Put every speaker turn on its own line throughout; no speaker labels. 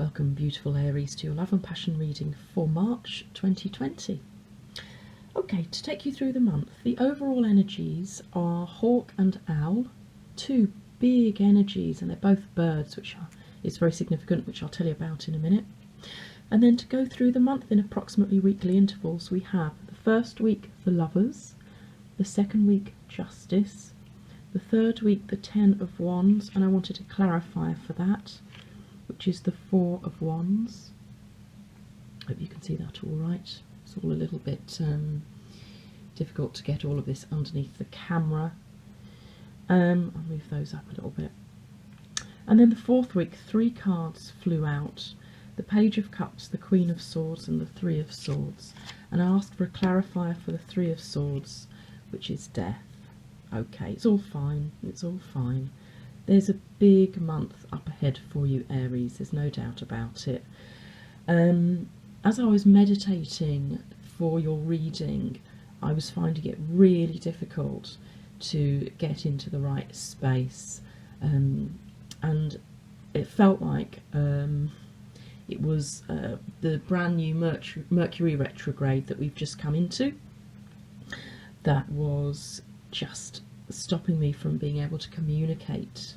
Welcome, beautiful Aries, to your love and passion reading for March 2020. Okay, to take you through the month, the overall energies are Hawk and Owl, two big energies, and they're both birds, which is very significant, which I'll tell you about in a minute. And then to go through the month in approximately weekly intervals, we have the first week, the Lovers, the second week, Justice, the third week, the Ten of Wands, and I wanted to clarify for that, which is the Four of Wands. Hope you can see that all right. It's all a little bit difficult to get all of this underneath the camera. I'll move those up a little bit. And then the fourth week, three cards flew out. The Page of Cups, the Queen of Swords, and the Three of Swords. And I asked for a clarifier for the Three of Swords, which is death. Okay, it's all fine. It's all fine. There's a big month up ahead for you, Aries, there's no doubt about it. As I was meditating for your reading, I was finding it really difficult to get into the right space, and it felt like it was the brand new Mercury retrograde that we've just come into that was just stopping me from being able to communicate.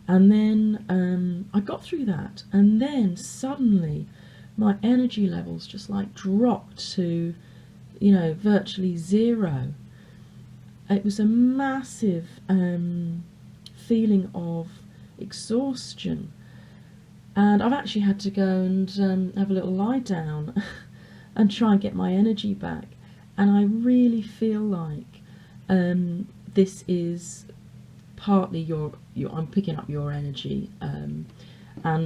And then I got through that, and then suddenly my energy levels just like dropped to, you know, virtually zero. It was a massive feeling of exhaustion, and I've actually had to go and have a little lie down and try and get my energy back. And I really feel like this is partly I'm picking up your energy, and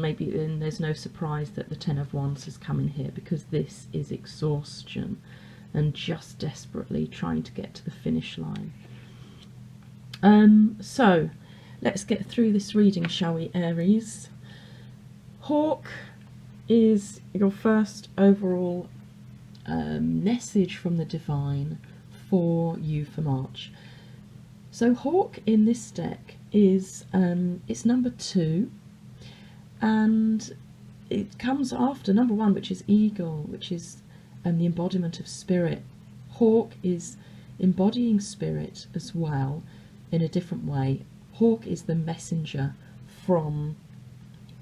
maybe then there's no surprise that the Ten of Wands has come in here, because this is exhaustion and just desperately trying to get to the finish line. So let's get through this reading, shall we, Aries? Hawk is your first overall message from the divine for you for March. So Hawk in this deck is it's number 2, and it comes after number 1, which is Eagle, which is the embodiment of spirit. Hawk is embodying spirit as well in a different way. Hawk is the messenger from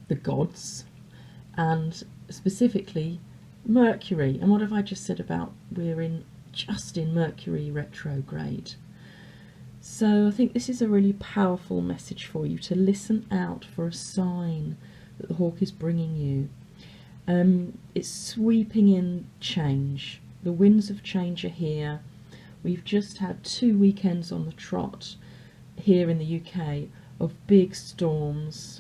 the gods, and specifically Mercury. And what have I just said about we're just in Mercury retrograde? So I think this is a really powerful message for you, to listen out for a sign that the Hawk is bringing you. It's sweeping in change. The winds of change are here. We've just had 2 weekends on the trot here in the UK of big storms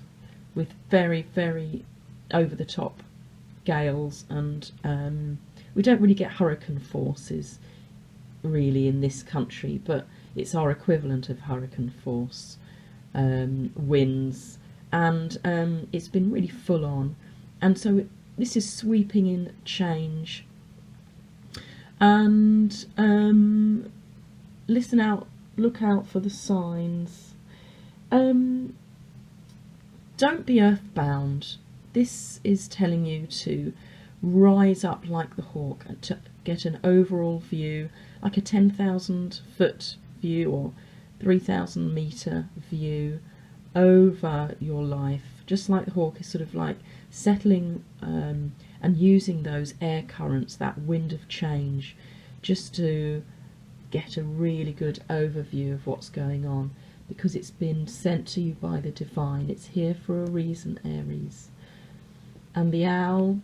with very, very over-the-top gales, and we don't really get hurricane forces really in this country, but it's our equivalent of hurricane force winds, and it's been really full on, and so this is sweeping in change. And listen out, look out for the signs. Don't be earthbound. This is telling you to rise up like the hawk and to get an overall view, like a 10,000 foot view or 3,000 metre view over your life, just like the hawk is sort of like settling and using those air currents, that wind of change, just to get a really good overview of what's going on, because it's been sent to you by the divine. It's here for a reason, Aries. And the owl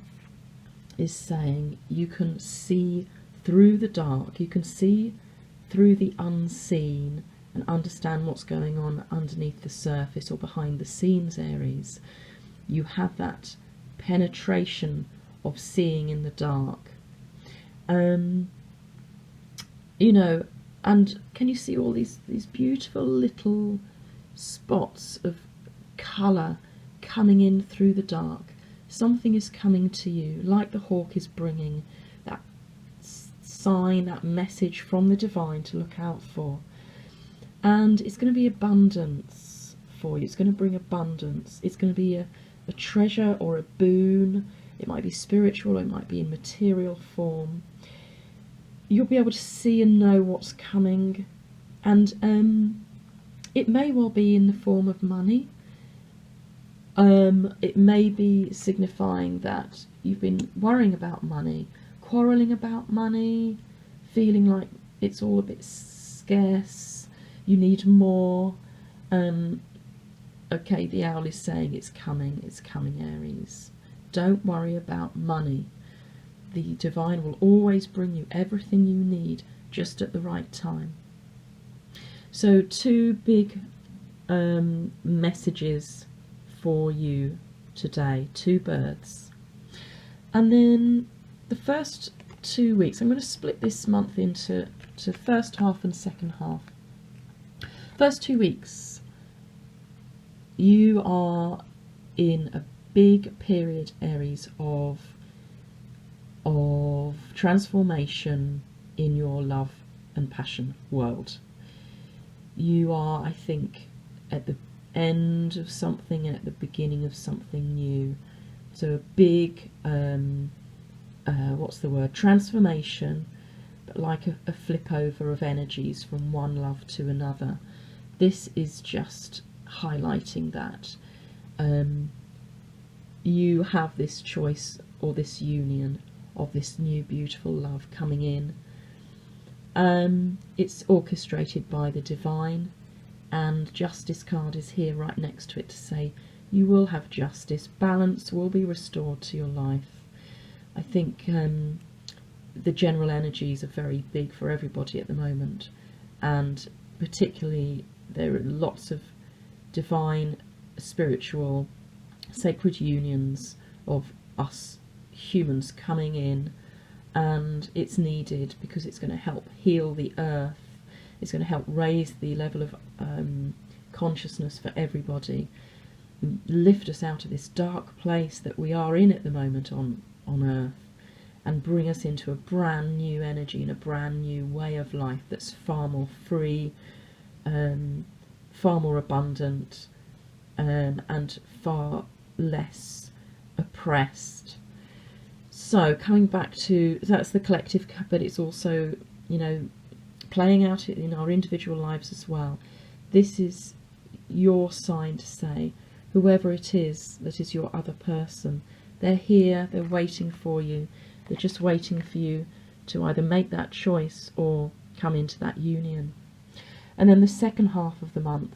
is saying you can see through the dark, you can see through the unseen and understand what's going on underneath the surface or behind the scenes, Aries. You have that penetration of seeing in the dark. You know, and can you see all these beautiful little spots of colour coming in through the dark? Something is coming to you, like the hawk is bringing that sign, that message from the divine to look out for. And it's going to be abundance for you. It's going to bring abundance. It's going to be a treasure or a boon. It might be spiritual, or it might be in material form. You'll be able to see and know what's coming, and it may well be in the form of money. It may be signifying that you've been worrying about money, quarrelling about money, feeling like it's all a bit scarce, you need more. Okay, the owl is saying it's coming, Aries. Don't worry about money. The divine will always bring you everything you need just at the right time. So 2 big messages for you today, 2 birds. And then the first 2 weeks, I'm going to split this month into first half and second half. First 2 weeks, you are in a big period, Aries, of transformation in your love and passion world. You are, I think, at the end of something and at the beginning of something new. So a big, transformation, but like a flip over of energies from one love to another. This is just highlighting that you have this choice, or this union of this new beautiful love coming in. It's orchestrated by the divine, and Justice card is here right next to it to say you will have justice. Balance will be restored to your life. I think the general energies are very big for everybody at the moment, and particularly there are lots of divine, spiritual, sacred unions of us humans coming in, and it's needed because it's going to help heal the earth. It's going to help raise the level of consciousness for everybody, lift us out of this dark place that we are in at the moment on earth, and bring us into a brand new energy and a brand new way of life that's far more free, far more abundant, and far less oppressed. So coming back to, that's the collective, but it's also, playing out in our individual lives as well. This is your sign to say, whoever it is that is your other person, they're here, they're waiting for you, they're just waiting for you to either make that choice or come into that union. And then the second half of the month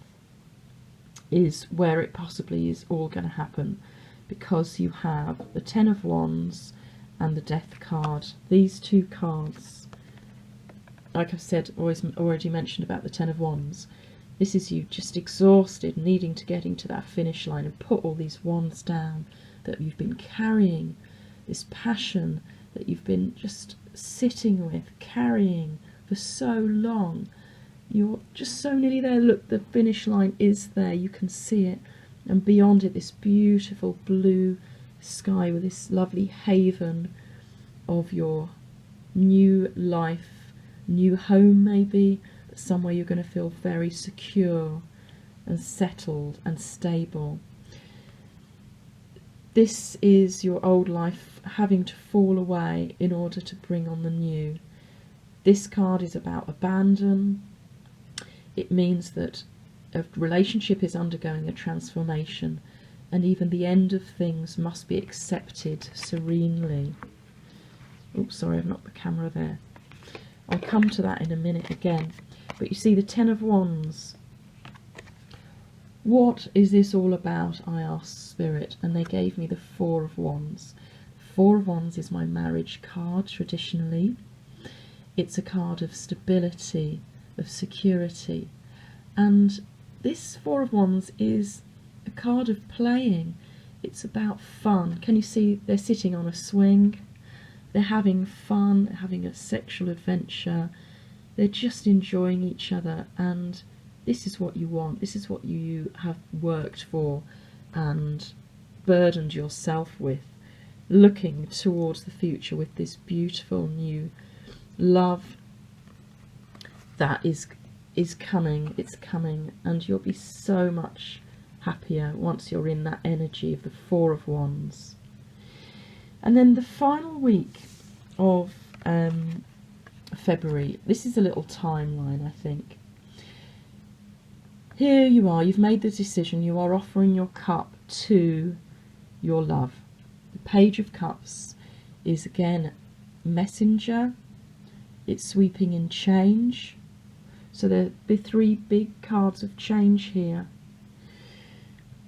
is where it possibly is all going to happen, because you have the Ten of Wands and the Death card. These 2 cards, like I've said, already mentioned about the Ten of Wands, this is you just exhausted, needing to get into that finish line and put all these wands down that you've been carrying, this passion that you've been just sitting with, carrying for so long. You're just so nearly there. Look, the finish line is there, you can see it, and beyond it this beautiful blue sky with this lovely haven of your new life, new home maybe, but somewhere you're going to feel very secure and settled and stable. This is your old life having to fall away in order to bring on the new. This card is about abandon. It means that a relationship is undergoing a transformation, and even the end of things must be accepted serenely. Oops, sorry, I've knocked the camera there. I'll come to that in a minute again. But you see the Ten of Wands. What is this all about? I asked Spirit, and they gave me the Four of Wands. 4 of Wands is my marriage card traditionally. It's a card of stability, of security, and this 4 of Wands is a card of playing. It's about fun. Can you see they're sitting on a swing? They're having fun, having a sexual adventure. They're just enjoying each other, and this is what you want. This is what you have worked for and burdened yourself with, looking towards the future with this beautiful new love that is coming. It's coming, and you'll be so much happier once you're in that energy of the Four of Wands. And then the final week of February, this is a little timeline, I think. Here you are, you've made the decision, you are offering your cup to your love. The Page of Cups is again messenger, it's sweeping in change. So there'll be three big cards of change here.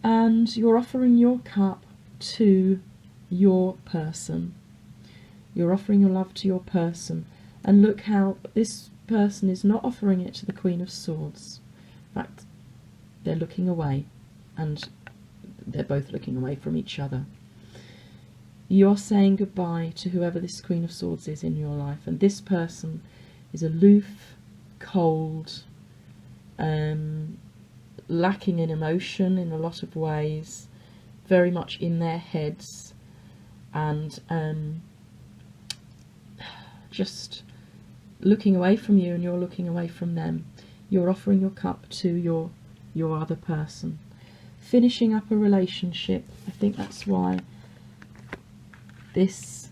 And you're offering your cup to your person. You're offering your love to your person. And look how this person is not offering it to the Queen of Swords. In fact, they're looking away, and they're both looking away from each other. You're saying goodbye to whoever this Queen of Swords is in your life, and this person is aloof, cold, lacking in emotion in a lot of ways, very much in their heads, and just looking away from you, and you're looking away from them. You're offering your cup to your other person. Finishing up a relationship. I think that's why this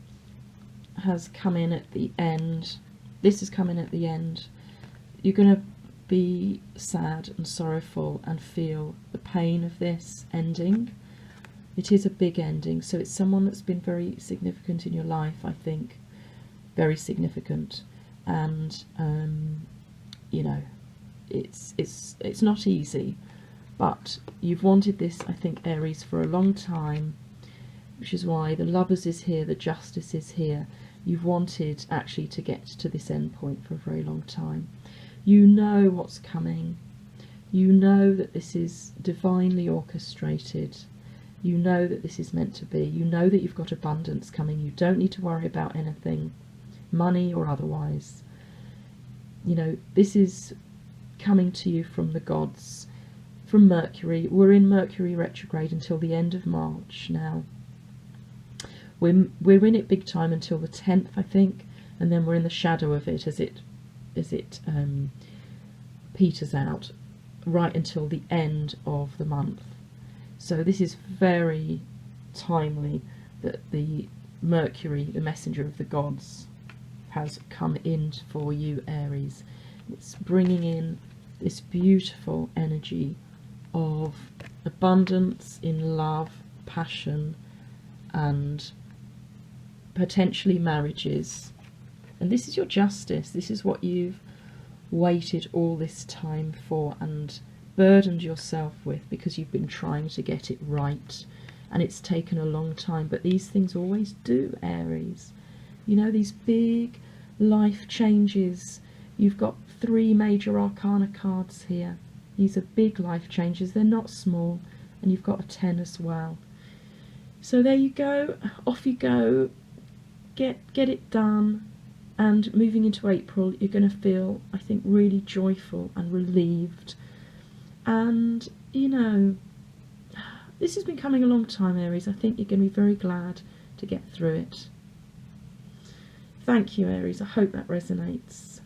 has come in at the end. This has come in at the end. You're going to be sad and sorrowful and feel the pain of this ending. It is a big ending, so it's someone that's been very significant in your life, I think. Very significant. And you know, it's not easy, but you've wanted this, I think, Aries, for a long time, which is why the Lovers is here, the Justice is here. You've wanted actually to get to this end point for a very long time. You know what's coming. You know that this is divinely orchestrated. You know that this is meant to be. You know that you've got abundance coming. You don't need to worry about anything, money or otherwise. You know, this is coming to you from the gods, from Mercury. We're in Mercury retrograde until the end of March now. We're in it big time until the 10th, I think, and then we're in the shadow of it as it peters out right until the end of the month. So this is very timely that the Mercury, the messenger of the gods, has come in for you, Aries. It's bringing in this beautiful energy of abundance in love, passion, and potentially marriages. And this is your justice. This is what you've waited all this time for and burdened yourself with, because you've been trying to get it right, and it's taken a long time. But these things always do, Aries. You know, these big life changes. You've got 3 major arcana cards here. These are big life changes. They're not small. And you've got a 10 as well. So there you go. Off you go. Get it done. And moving into April, you're going to feel, I think, really joyful and relieved. And, you know, this has been coming a long time, Aries. I think you're going to be very glad to get through it. Thank you, Aries. I hope that resonates.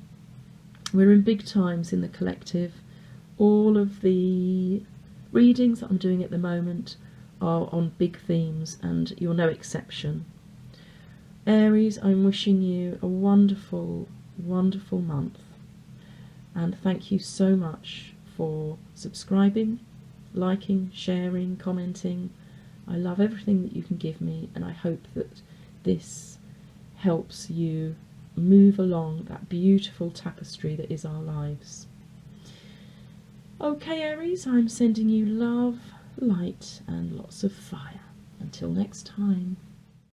We're in big times in the collective. All of the readings that I'm doing at the moment are on big themes, and you're no exception. Aries, I'm wishing you a wonderful, wonderful month. And thank you so much for subscribing, liking, sharing, commenting. I love everything that you can give me, and I hope that this helps you move along that beautiful tapestry that is our lives. Okay, Aries, I'm sending you love, light, and lots of fire. Until next time.